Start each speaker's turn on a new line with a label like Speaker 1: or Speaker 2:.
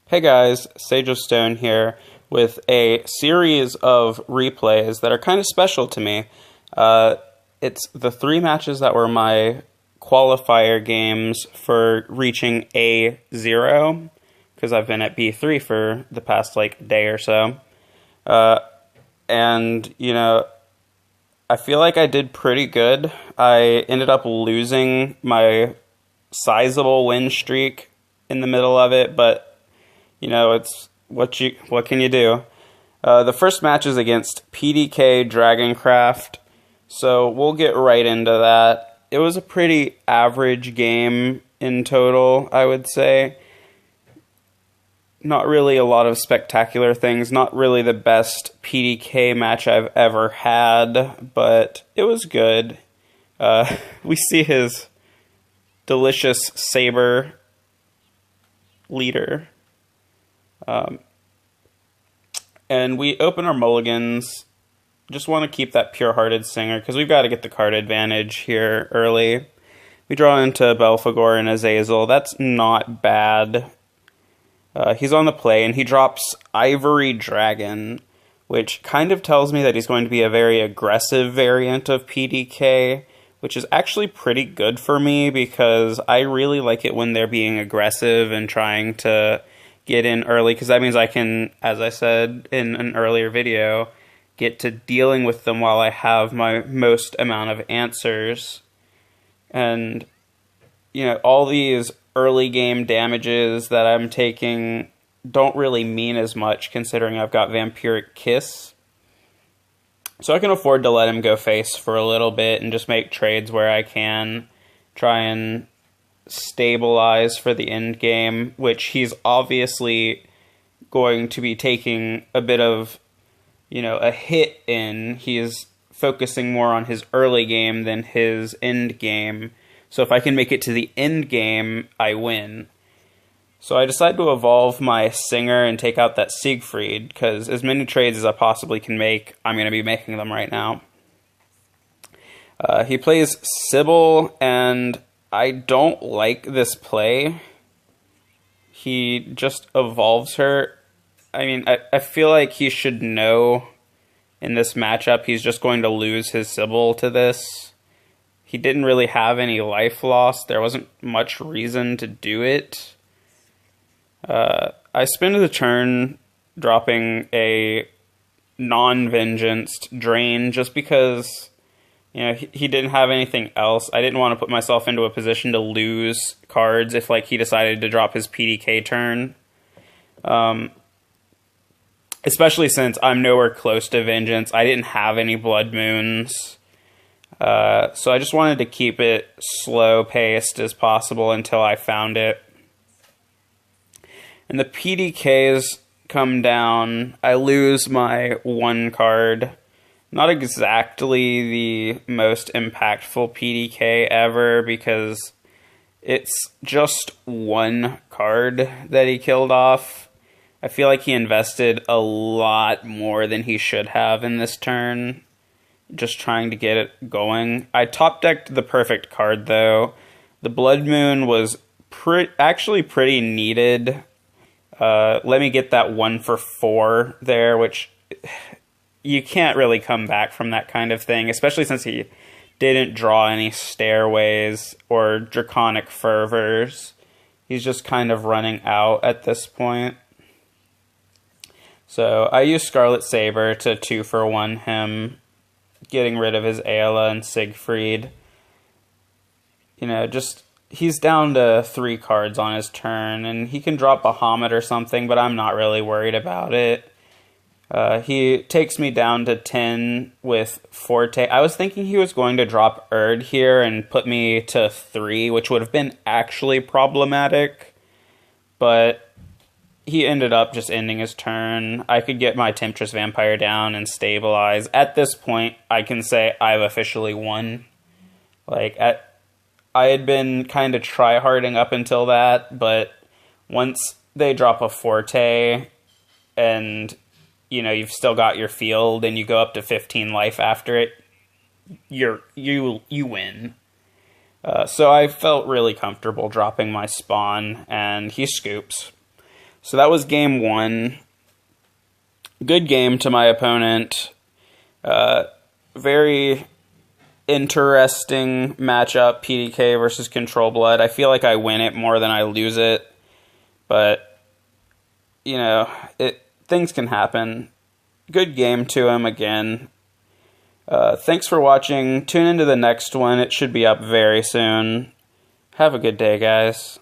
Speaker 1: Hey guys, Sage of Stone here with a series of replays that are kind of special to me. It's the 3 matches that were my qualifier games for reaching A0, because I've been at B3 for the past day or so. And, I feel like I did pretty good. I ended up losing my sizable win streak in the middle of it, but it's what can you do? The first match is against PDK Dragoncraft, so we'll get right into that. It was a pretty average game in total, I would say. Not really a lot of spectacular things, not really the best PDK match I've ever had, but it was good. We see his delicious saber leader. And we open our mulligans. Just want to keep that pure-hearted singer, because we've got to get the card advantage here early. We draw into Belphegor and Azazel. That's not bad. He's on the play, and he drops Ivory Dragon, which kind of tells me that he's going to be a very aggressive variant of PDK, which is actually pretty good for me, because I really like it when they're being aggressive and trying to get in early, because that means I can, as I said in an earlier video, get to dealing with them while I have my most amount of answers. And, all these early game damages that I'm taking don't really mean as much, considering I've got Vampiric Kiss. So I can afford to let him go face for a little bit and just make trades where I can, try and stabilize for the end game, which he's obviously going to be taking a bit of, a hit in. He is focusing more on his early game than his end game. So if I can make it to the end game, I win. So I decide to evolve my Singer and take out that Siegfried, because as many trades as I possibly can make, I'm going to be making them right now. He plays Sybil, and I don't like this play. He just evolves her. I mean, I feel like he should know in this matchup he's just going to lose his Sybil to this. He didn't really have any life loss. There wasn't much reason to do it. I spend the turn dropping a non-vengeanced Drain just because he didn't have anything else. I didn't want to put myself into a position to lose cards if, he decided to drop his PDK turn. Especially since I'm nowhere close to Vengeance. I didn't have any Blood Moons. So I just wanted to keep it slow-paced as possible until I found it. And the PDKs come down. I lose my 1 card. Not exactly the most impactful PDK ever, because it's just 1 card that he killed off. I feel like he invested a lot more than he should have in this turn, just trying to get it going. I top-decked the perfect card, though. The Blood Moon was actually pretty needed. Let me get that 1 for 4 there, which you can't really come back from that kind of thing, especially since he didn't draw any Stairways or Draconic Fervors. He's just kind of running out at this point. So I use Scarlet Sabreur to 2 for 1 him, getting rid of his Ayla and Siegfried. He's down to 3 cards on his turn, and he can drop Bahamut or something, but I'm not really worried about it. He takes me down to 10 with Forte. I was thinking he was going to drop Erd here and put me to 3, which would have been actually problematic, but he ended up just ending his turn. I could get my Temptress Vampire down and stabilize. At this point, I can say I've officially won. I had been kind of try-harding up until that, but once they drop a Forte and you've still got your field and you go up to 15 life after it, you win. So I felt really comfortable dropping my spawn, and he scoops. So that was game 1. Good game to my opponent. Very interesting matchup, PDK versus Control Blood. I feel like I win it more than I lose it. But, you know, things can happen. Good game to him again. Thanks for watching. Tune into the next one. It should be up very soon. Have a good day, guys.